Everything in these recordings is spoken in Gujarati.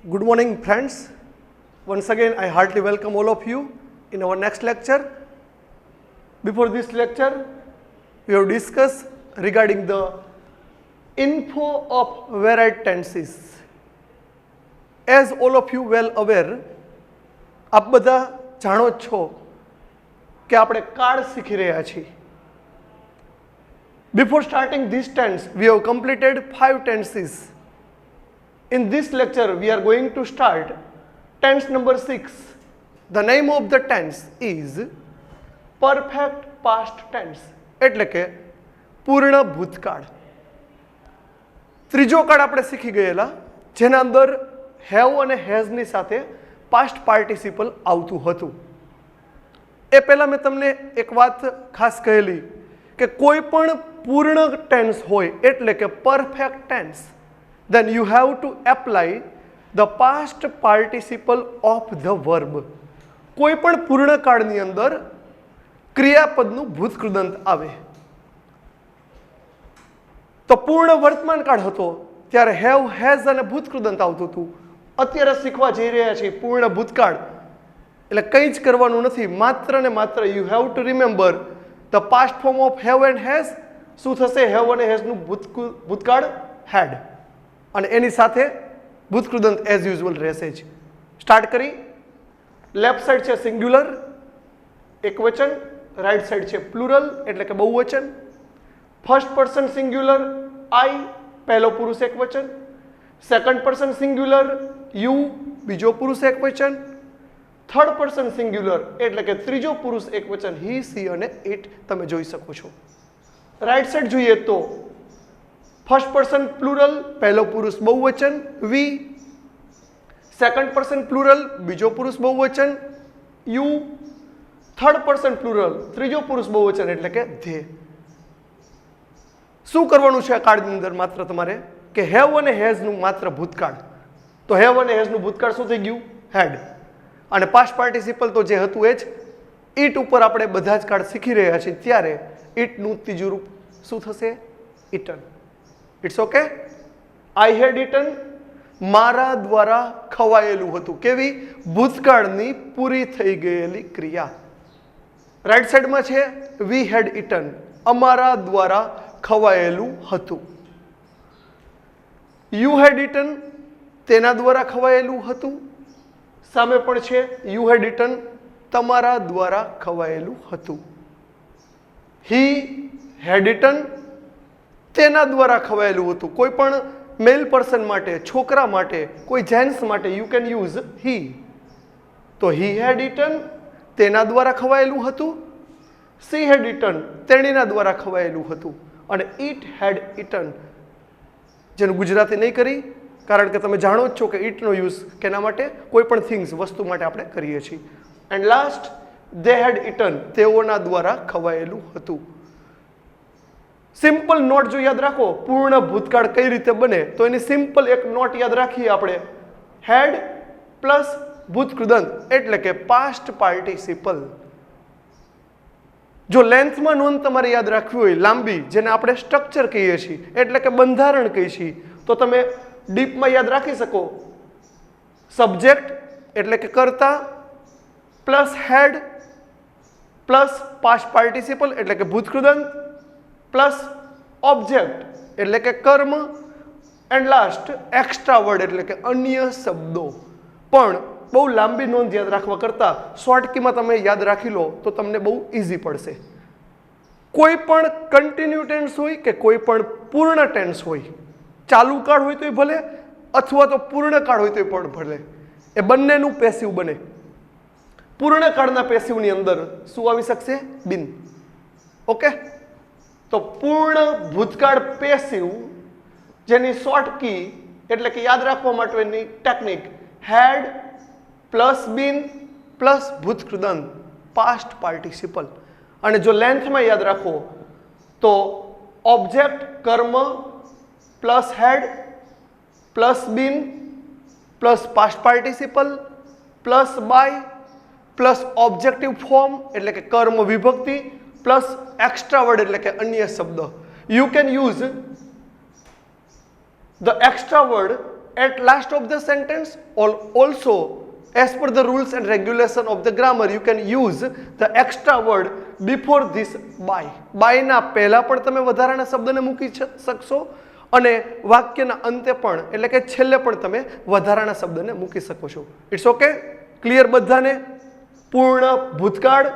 Good morning, friends. Once again, I heartily welcome all of you in our next lecture. Before this lecture, we have discussed regarding the info of varied tenses. As all of you well aware, આપ બધા જાણો છો કે આપણે કાળ શીખી રહ્યા છીએ. Before starting this tense, we have completed 5 tenses. In this lecture, we are going to start tense number 6. The name of the tense is perfect past tense. એટલે કે પૂર્ણ ભૂતકાળ. ત્રીજો કાળ આપણે શીખી ગયેલા જેના અંદર હેવ અને હેઝની સાથે પાસ્ટ પાર્ટિસિપલ આવતું હતું. એ પહેલાં મેં તમને એક વાત ખાસ કહેલી કે કોઈ પણ પૂર્ણ ટેન્સ હોય એટલે કે perfect tense, then you have to apply the past participle of the verb. કોઈ પણ પૂર્ણ કાળની અંદર ક્રિયાપદનું ભૂતકૃદંત આવે. તો પૂર્ણ વર્તમાન કાળ હતો ત્યારે હેવ હેઝ અને ભૂતકૃદંત આવતું હતું. અત્યારે શીખવા જઈ રહ્યા છીએ પૂર્ણ ભૂતકાળ એટલે કંઈ જ કરવાનું નથી, માત્ર ને માત્ર you have to remember the past form of have and has. શું થશે? હેવ અને હેઝનું ભૂતકાળ હેડ અને એની સાથે ભૂતકૃદંત એઝ યુઝ્યુઅલ રહેશે જ. સ્ટાર્ટ કરી. લેફ્ટ સાઈડ છે સિંગ્યુલર એકવચન, રાઈટ સાઈડ છે પ્લુરલ એટલે કે બહુવચન. ફર્સ્ટ પર્સન સિંગ્યુલર આઈ પહેલો પુરુષ એકવચન, સેકન્ડ પર્સન સિંગ્યુલર યુ બીજો પુરુષ એકવચન, થર્ડ પર્સન સિંગ્યુલર એટલે કે ત્રીજો પુરુષ એકવચન હી સી અને ઇટ તમે જોઈ શકો છો. રાઈટ સાઈડ જોઈએ તો ફર્સ્ટ પર્સન પ્લુરલ પહેલો પુરુષ બહુવચન વી, સેકન્ડ પર્સન પ્લુરલ બીજો પુરુષ બહુવચન યુ, થર્ડ પર્સન પ્લુરલ ત્રીજો પુરુષ બહુવચન એટલે કે ધે. શું કરવાનું છે આ કાળની અંદર? માત્ર તમારે કે હેવ અને હેઝનું માત્ર ભૂતકાળ. તો હેવ અને હેઝનું ભૂતકાળ શું થઈ ગયું? હેડ. અને પાસ્ટ પાર્ટિસિપલ તો જે હતું એ જ. ઇટ ઉપર આપણે બધા જ કાળ શીખી રહ્યા છીએ ત્યારે ઇટનું ત્રીજું રૂપ શું થશે? Eaten. It's okay. I had eaten મારા દ્વારા ખવાયેલું હતું. કેવી? ભૂતકાળની પૂરી થઈ ગયેલી ક્રિયા. રાઈટ સાઈડમાં છે વી હેડ ઇટન અમારા દ્વારા ખવાયેલું હતું. યુ હેડ ઇટન તેના દ્વારા ખવાયેલું હતું. સામે પણ છે યુ હેડ ઇટન તમારા દ્વારા ખવાયેલું હતું. હી હેડ ઇટન તેના દ્વારા ખવાયેલું હતું. કોઈ પણ મેલ પર્સન માટે, છોકરા માટે, કોઈ જેન્ટ્સ માટે યુ કેન યુઝ હી. તો હી હેડ ઇટન તેના દ્વારા ખવાયેલું હતું. સી હેડ ઇટન તેણીના દ્વારા ખવાયેલું હતું. અને ઇટ હેડ ઇટન જેનું ગુજરાતી નહીં કરી કારણ કે તમે જાણો જ છો કે ઇટનો યુઝ કેના માટે? કોઈ પણ થિંગ્સ વસ્તુ માટે આપણે કરીએ છીએ. And last they had eaten તેઓના દ્વારા ખવાયેલું હતું. સિમ્પલ નોટ જો યાદ રાખો પૂર્ણ ભૂતકાળ કઈ રીતે બને તો એની સિમ્પલ એક નોટ યાદ રાખીએ આપણે. હેડ પ્લસ ભૂતકૃદંત એટલે કે પાસ્ટ પાર્ટિસિપલ. જો લેન્થમાં નોંધ તમારે યાદ રાખવી હોય લાંબી, જેને આપણે સ્ટ્રક્ચર કહીએ છીએ એટલે કે બંધારણ કહીએ છીએ, તો તમે ડીપમાં યાદ રાખી શકો. સબ્જેક્ટ એટલે કે કર્તા plus had plus past participle એટલે કે ભૂતકૃદંત પ્લસ ઓબ્જેક્ટ એટલે કે કર્મ એન્ડ લાસ્ટ એક્સ્ટ્રા વર્ડ એટલે કે અન્ય શબ્દો. પણ બહુ લાંબી નોંધ યાદ રાખવા કરતાં શોર્ટ કીમાં તમે યાદ રાખી લો તો તમને બહુ ઇઝી પડશે. કોઈ પણ કન્ટિન્યુ ટેન્સ હોય કે કોઈ પણ પૂર્ણ ટેન્સ હોય, ચાલુ કાળ હોય તોય ભલે અથવા તો પૂર્ણ કાળ હોય તોય પણ ભલે, એ બંનેનું પેસિવ બને. પૂર્ણ કાળના પેસિવની અંદર શું આવી શકશે? બિન. ઓકે. તો પૂર્ણ ભૂતકાળ પેસિવ જેની શોર્ટ કી એટલે કે યાદ રાખવા માટેની technique had plus been plus ભૂતકૃદંત પાસ્ટ પાર્ટિસિપલ. અને જો લેન્થમાં યાદ રાખો તો ઓબ્જેક્ટ કર્મ plus had plus been plus past participle plus by plus objective form એટલે કે કર્મ વિભક્તિ પ્લસ એક્સ્ટ્રા વર્ડ એટલે કે અન્ય શબ્દ. You can use the extra word at last of the sentence, also as per the rules and regulation of the grammar you can use the extra word before this by ના પહેલા પણ તમે વધારાના શબ્દને મૂકી શકશો અને વાક્યના અંતે પણ એટલે કે છેલ્લે પણ તમે વધારાના શબ્દને મૂકી શકો છો. ઇટ્સ ઓકે, ક્લિયર બધાને? પૂર્ણ ભૂતકાળ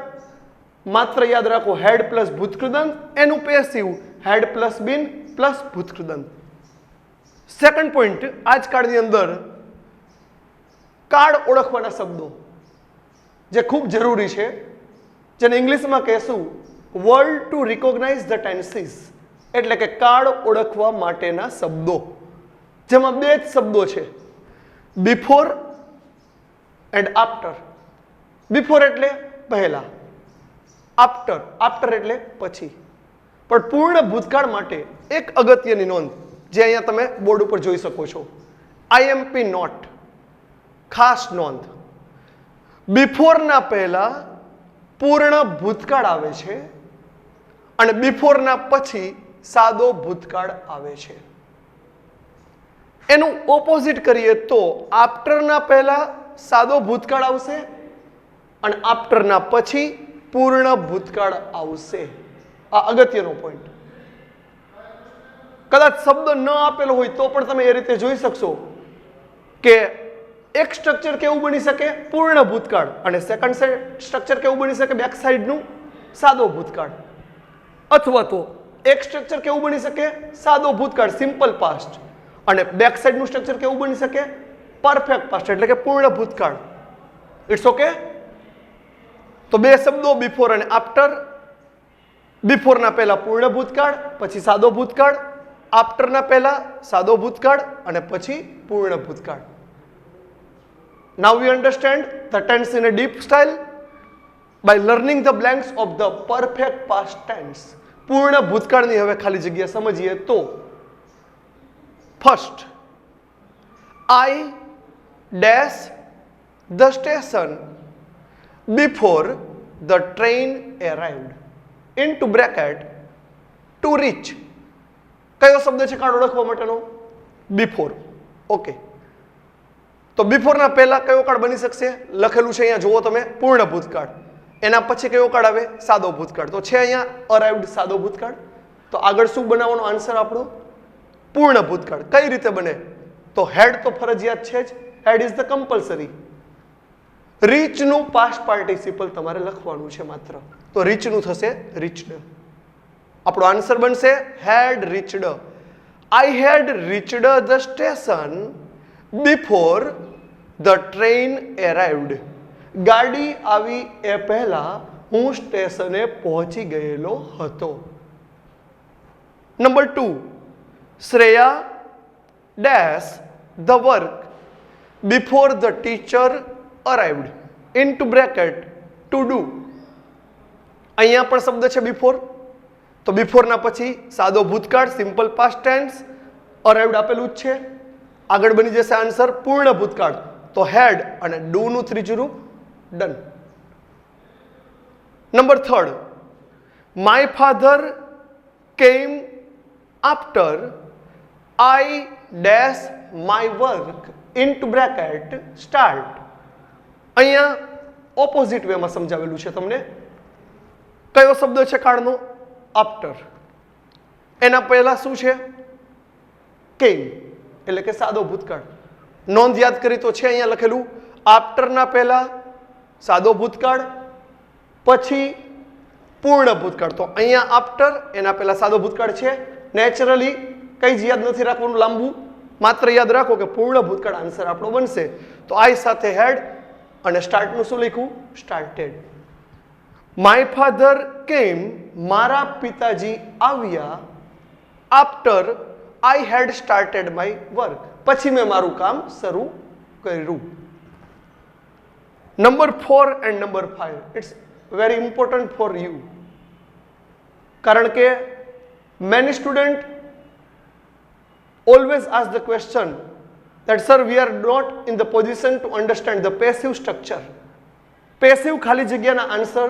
માત્ર યાદ રાખો હેડ પ્લસ ભૂતકૃદંત, એનું passive had plus been plus ભૂતકૃદંત. સેકન્ડ પોઈન્ટ, આજકાળની અંદર કાળ ઓળખવાના શબ્દો જે ખૂબ જરૂરી છે, જેને ઇંગ્લિશમાં કહેશું word to recognise the tenses, એટલે કે કાળ ઓળખવા માટેના શબ્દો, જેમાં બે જ શબ્દો છે, બિફોર એન્ડ આફ્ટર. બિફોર એટલે પહેલા, આફ્ટર એટલે પછી. પણ પૂર્ણ ભૂતકાળ માટે એક અગત્યની નોંધ જે અહીંયા તમે બોર્ડ ઉપર જોઈ શકો છો, આઈએમપી નોટ, ખાસ નોંધ. બિફોરના પહેલા પૂર્ણ ભૂતકાળ આવે છે અને બિફોરના પછી સાદો ભૂતકાળ આવે છે. એનું ઓપોઝિટ કરીએ તો આફ્ટરના પહેલા સાદો ભૂતકાળ આવશે અને આફ્ટરના પછી પૂર્ણ ભૂતકાળ આવશે. આ અગત્યનો પોઈન્ટ. કદાચ શબ્દ ન આપેલો હોય તો પણ તમે એ રીતે જોઈ શકશો કે એક સ્ટ્રક્ચર કેવું બની શકે, પૂર્ણ ભૂતકાળ, અને સેકન્ડ સ્ટ્રક્ચર કેવું બની શકે, બેક સાઈડનું સાદો ભૂતકાળ. અથવા તો એક સ્ટ્રક્ચર કેવું બની શકે, સાદો ભૂતકાળ સિમ્પલ પાસ્ટ, અને બેક સાઈડનું સ્ટ્રક્ચર કેવું બની શકે, પરફેક્ટ પાસ્ટ એટલે કે પૂર્ણ ભૂતકાળ. It's okay. તો બે શબ્દો બિફોર અને આફ્ટર. બિફોરના પહેલા પૂર્ણ ભૂતકાળ, પછી સાદો ભૂતકાળ. આફ્ટરના પહેલા સાદો ભૂતકાળ અને પછી પૂર્ણ ભૂતકાળ. Now we understand the tense in a deep style by learning the blanks of the perfect past tense. પૂર્ણ ભૂતકાળની હવે ખાલી જગ્યા સમજીએ તો first, I dash the station before the train arrived. Into bracket to reach. કયો શબ્દ છે કાળ ઓળખવા માટેનો? બિફોર. ઓકે, તો બિફોરના પહેલા કયો કાળ બની શકશે? લખેલું છે અહીંયા જુઓ તમે, પૂર્ણ ભૂતકાળ. એના પછી કયો કાળ આવે? સાદો ભૂતકાળ. તો છે અહીંયા અરાઇવ્ડ સાદો ભૂતકાળ. તો આગળ શું બનાવવાનો આન્સર આપણો? પૂર્ણ ભૂતકાળ. કઈ રીતે બને? તો હેડ તો ફરજિયાત છે જ, હેડ ઇઝ ધ કમ્પલસરી. રીચનું પાસ્ટ પાર્ટિસિપલ તમારે લખવાનું છે માત્ર, તો રીચનું થશે રીચડ. આપણો આન્સર બનશે had reached. I had reached the station before the train arrived. ગાડી આવી એ પહેલા હું સ્ટેશને પહોંચી ગયેલો હતો. Number 2, Shreya dash the work before the teacher arrived. Into bracket to do. અહીંયા પણ શબ્દ છે બિફોર, તો બિફોરના પછી સાદો ભૂતકાળ સિમ્પલ પાસ્ટ ટેન્સ, અરાઇવ્ડ આપેલું જ છે. આગળ બની જશે આન્સર પૂર્ણ ભૂતકાળ, તો હેડ અને ડુ નું ત્રીજું રૂપ ડન. નંબર 3, માય ફાધર કેમ after I dash my work into bracket start. અહીંયા ઓપોઝિટ વેમાં સમજાવેલું છે તમને. કયો શબ્દ છે કાળનો? આફ્ટર. એના પહેલા શું છે? કેમ, એટલે કે સાદો ભૂતકાળ. નોંધ યાદ કરી તો છે અહીંયા લખેલું આફ્ટરના પહેલા સાદો ભૂતકાળ, પછી પૂર્ણ ભૂતકાળ. તો અહીંયા આફ્ટર, એના પહેલા સાદો ભૂતકાળ છે. નેચરલી કઈ જ યાદ નથી રાખવાનું લાંબુ, માત્ર યાદ રાખો કે પૂર્ણ ભૂતકાળ આન્સર આપણો બનશે. તો આઈ સાથે હેડ અને સ્ટાર્ટનું શું લખ્યું? સ્ટાર્ટેડ. માય ફાધર કેમ, મારા પિતાજી આવ્યા, after I had started my work, પછી મેં મારું કામ શરૂ કર્યું. Number 4 and number 5, it's very important for you, કારણ કે many student always ask the question that sir we are not in the position to understand the passive structure. Passive ખાલી જગ્યાના આન્સર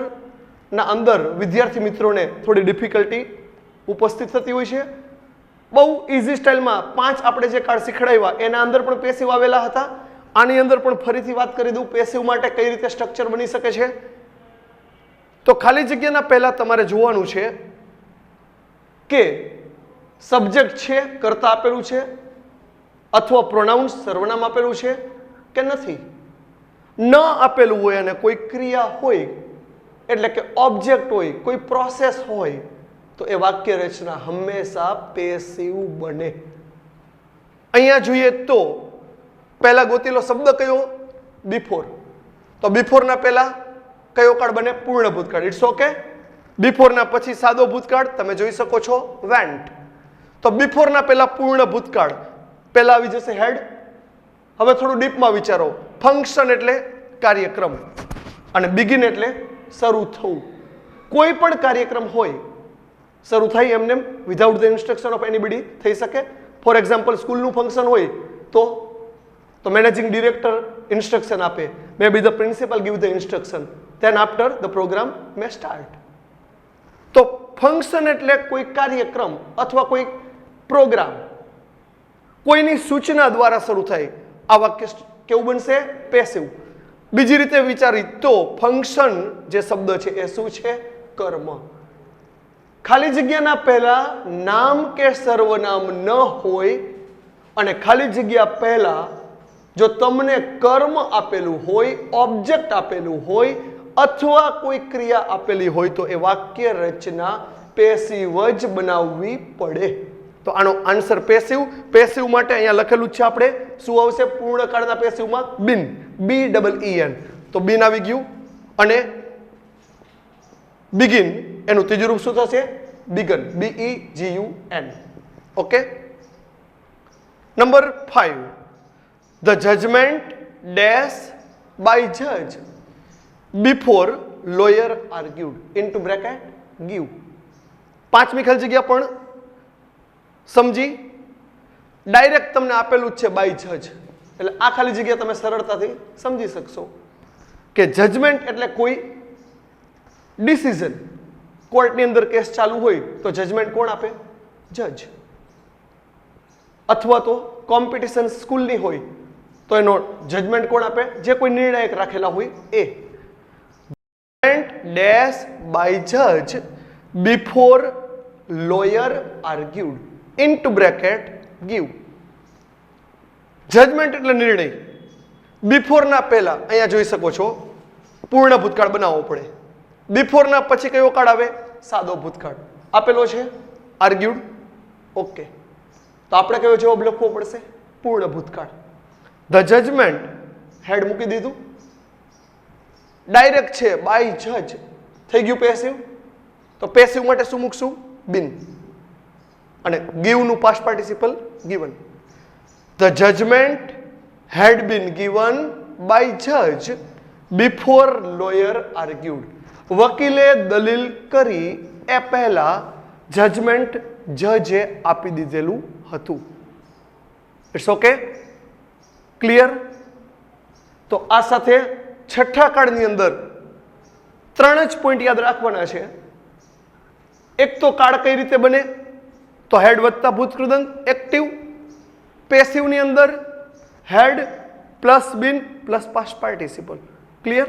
ના અંદર વિદ્યાર્થી મિત્રોને થોડી ડિફિકલ્ટી ઉપસ્થિત થતી હોય છે. બહુ ઇઝી સ્ટાઇલમાં 5 આપણે જે કાર્ડ શીખડાવ્યા એના અંદર પણ પેસિવ આવેલા હતા. આની અંદર પણ ફરીથી વાત કરી દઉં પેસિવ માટે કઈ રીતે સ્ટ્રક્ચર બની શકે છે. તો ખાલી જગ્યાના પહેલા તમારે જોવાનું છે કે સબ્જેક્ટ છે કર્તા આપેલું છે અથવા પ્રોનાઉન્સ સર્વનામ આપેલું છે કે નથી. ન આપેલું હોય અને કોઈ ક્રિયા હોય એટલે કે ઓબ્જેક્ટ હોય, કોઈ પ્રોસેસ હોય તો એ વાક્ય રચના હંમેશા પેસિવ બને. અહીંયા જોઈએ તો પહેલા ગોતીલો શબ્દ કયો? બિફોર. તો બિફોરના પહેલા કયો કાળ બને? પૂર્ણ ભૂતકાળ. It's okay. બિફોરના પછી સાદો ભૂતકાળ તમે જોઈ શકો છો વેન્ટ. તો બિફોરના પહેલા પૂર્ણ ભૂતકાળ પહેલા આવી જશે હેડ. હવે થોડું ડીપમાં વિચારો. ફંક્શન એટલે કાર્યક્રમ અને બિગિન એટલે શરૂ થવું. કોઈ પણ કાર્યક્રમ હોય શરૂ થાય એમને without the instruction of anybody થઈ શકે. ફોર એક્ઝામ્પલ સ્કૂલનું ફંક્શન હોય તો મેનેજિંગ ડિરેક્ટર ઇન્સ્ટ્રક્શન આપે, may be the principal give the instruction, then after the program may start. તો ફંક્શન એટલે કોઈ કાર્યક્રમ અથવા કોઈ પ્રોગ્રામ કોઈની સૂચના દ્વારા શરૂ થાય. આ વાક્ય કેવું બનશે? પેસિવ. બીજી રીતે વિચારી તો ફંક્શન જે શબ્દ છે એ શું છે? કર્મ. ખાલી જગ્યાના પહેલા નામ કે સર્વનામ ન હોય અને ખાલી જગ્યા પહેલા જો તમને કર્મ આપેલું હોય, ઓબ્જેક્ટ આપેલું હોય અથવા કોઈ ક્રિયા આપેલી હોય તો એ વાક્ય રચના પેસિવ જ બનાવવી પડે. તો આનો આન્સર પેસિવ. પેસિવ માટે અહીંયા લખેલું જ છે આપણે શું આવશે પૂર્ણકાળના પેસિવમાં? બીન. BEEN. તો બીન આવી ગયું અને બિગિન એનું ત્રીજું રૂપ શું થશે? Began. BEGUN. Okay. Number 5. The judgment dash by judge before lawyer argued into bracket give. પાંચમી ખાલી જગ્યા પણ સમજી ડાયરેક્ટ તમને આપેલું જ છે બાય જજ એટલે આ ખાલી જગ્યા તમે સરળતાથી સમજી શકશો કે જજમેન્ટ એટલે કોઈ ડિસિઝન. કોર્ટની અંદર કેસ ચાલુ હોય તો જજમેન્ટ કોણ આપે? જજ. અથવા તો કોમ્પિટિશન સ્કૂલની હોય તો એનો જજમેન્ટ કોણ આપે? જે કોઈ નિર્ણાયક રાખેલા હોય એ. જજમેન્ટ ડેશ બાય જજ before lawyer argued into bracket give. Judgement એટલે નિર્ણય. બિફોરના પહેલા અહીંયા જોઈ શકો છો પૂર્ણ ભૂતકાળ બનાવવો પડે. બિફોરના પછી કયો કાળ આવે? સાદો ભૂતકાળ આપેલો છે આર્ગ્યુડ. ઓકે. તો આપણે કયો જવાબ લખવો પડશે? પૂર્ણ ભૂતકાળ. ધ જજમેન્ટ હેડ મૂકી દીધું. ડાયરેક્ટ છે બાય જજ થઈ ગયું પેસિવ. તો પેસિવ માટે શું મૂકશું? બીન. અને ગીવ નું past participle given. The judgement had been given by જજ બિફોર લોયર આર્ગ્યુડ. વકીલે દલીલ કરી એ પહેલા જજમેન્ટ જજે આપી દીધેલું હતું. It's okay. ક્લિયર. તો આ સાથે છઠ્ઠા કાળની અંદર 3 જ પોઈન્ટ યાદ રાખવાના છે. એક તો કાળ કઈ રીતે બને? તો હેડ વત્તા ભૂતકૃદંત એક્ટિવ. પેસિવ ની અંદર had plus been plus past participle. Clear.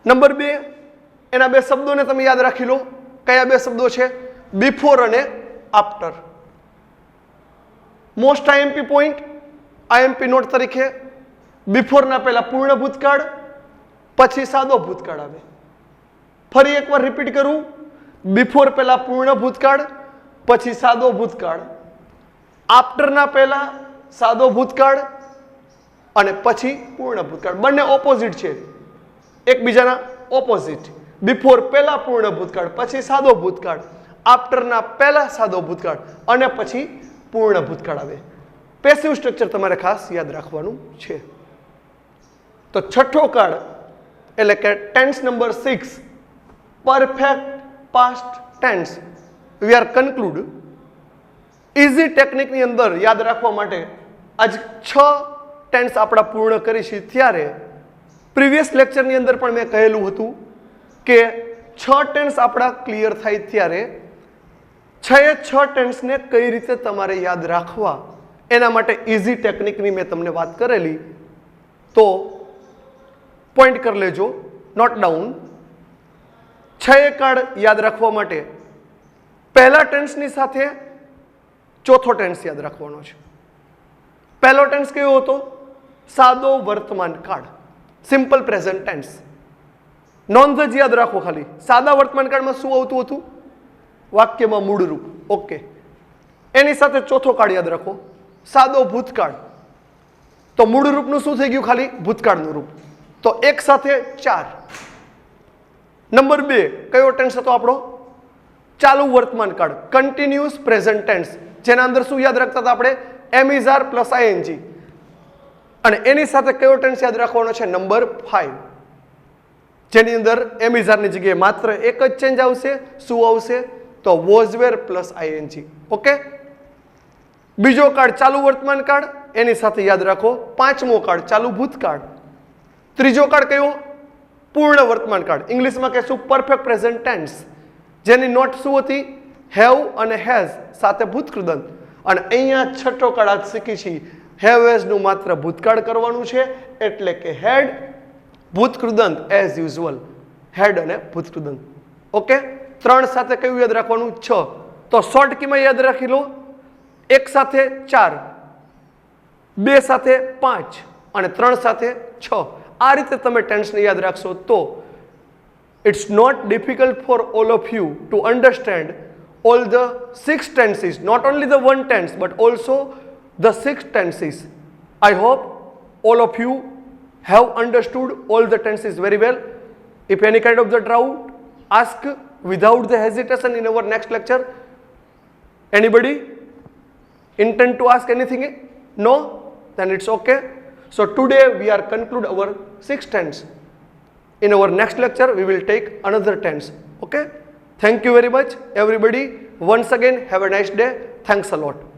Number 2 એના બે શબ્દોને તમે યાદ રાખી લો. કયા બે શબ્દો છે? બિફોર અને after. Most IMP point IMP note તરીકે બિફોરના પહેલા પૂર્ણ ભૂતકાળ પછી સાદો ભૂતકાળ આવે. ફરી એકવાર રિપીટ કરું. બિફોર પહેલા પૂર્ણ ભૂતકાળ પછી સાદો ભૂતકાળ. આફ્ટરના પહેલા સાદો ભૂતકાળ અને પછી પૂર્ણ ભૂતકાળ. બંને ઓપોઝિટ છે, એકબીજાના ઓપોઝિટ. બિફોર પહેલા પૂર્ણ ભૂતકાળ પછી સાદો ભૂતકાળ, આફ્ટરના પહેલા સાદો ભૂતકાળ અને પછી પૂર્ણ ભૂતકાળ આવે. પેસિવ સ્ટ્રક્ચર તમારે ખાસ યાદ રાખવાનું છે. તો છઠ્ઠો કાળ એટલે કે tense number 6 perfect past tense. We are conclude. Easy ટેકનિકની અંદર યાદ રાખવા માટે આજ 6 ટેન્સ આપણા પૂર્ણ કરીશું. ત્યારે પ્રીવિયસ લેક્ચરની અંદર પણ મેં કહેલું હતું કે 6 ટેન્સ આપણા ક્લિયર થાય ત્યારે છ ટેન્સને કઈ રીતે તમારે યાદ રાખવા એના માટે ઇઝી ટેકનિકની મેં તમને વાત કરેલી, તો પોઈન્ટ કરી લેજો, નોટ ડાઉન. છ કાળ યાદ રાખવા માટે પહેલા ટેન્સની સાથે ચોથો ટેન્સ યાદ રાખવાનો છે. પહેલો ટેન્સ કયો હતો? સાદો વર્તમાન કાળ, સિમ્પલ પ્રેઝન્ટ ટેન્સ. નોંધ જ યાદ રાખો ખાલી, સાદા વર્તમાન કાળમાં શું આવતું હતું? વાક્યમાં મૂળરૂપ. ઓકે. એની સાથે ચોથો કાળ યાદ રાખો, સાદો ભૂતકાળ. તો મૂળરૂપનું શું થઈ ગયું? ખાલી ભૂતકાળનું રૂપ. તો એક સાથે 4. નંબર 2 કયો ટેન્સ હતો આપણો? ચાલુ વર્તમાન કાળ, કન્ટિન્યુઅસ પ્રેઝન્ટ ટેન્સ, જેના અંદર શું યાદ રાખતા હતા આપણે? એમ ઇઝ આર પ્લસ આઈએનજી. અને એની સાથે કયો ટેન્સ યાદ રાખવાનો છે? નંબર 5, જેની અંદર એમ ઇઝ આરની જગ્યાએ માત્ર એક જ ચેન્જ આવશે. શું આવશે? તો was wear plus ING. Okay. બીજો કાળ ચાલુ વર્તમાન કાળ, એની સાથે યાદ રાખો પાંચમો કાળ ચાલુ ભૂતકાળ. ત્રીજો કાળ કયો? પૂર્ણ વર્તમાન કાળ, ઇંગ્લિશમાં કહેશું પરફેક્ટ પ્રેઝન્ટ ટેન્સ, જેની નોટ શું હતી? હેવ અને હેઝ સાથે ભૂતકૃદંત. અને અહીંયા છઠ્ઠો કાળ આજ શીખી છીએ, હેવ હેઝ નું માત્ર ભૂતકાળ કરવાનું છે, એટલે કે હેડ ભૂતકૃદંત એઝ યુઝ્યુઅલ, હેડ અને ભૂતકૃદંત. ઓકે. 3 સાથે કયું યાદ રાખવાનું? 6. તો શોર્ટ કીમાં યાદ રાખી લો, 1 સાથે 4, 2 સાથે 5 અને 3 સાથે 6. આ રીતે તમે ટેન્સને યાદ રાખશો તો it's not difficult for all of you to understand all the 6 tenses, not only the one tense but also the 6 tenses. I hope all of you have understood all the tenses very well. If any kind of the doubt, ask without the hesitation in our next lecture. Anybody intend to ask anything? No? Then it's okay. So today we are conclude our 6 tense. In our next lecture we will take another tense. Okay. Thank you very much everybody. Once again have a nice day. Thanks a lot.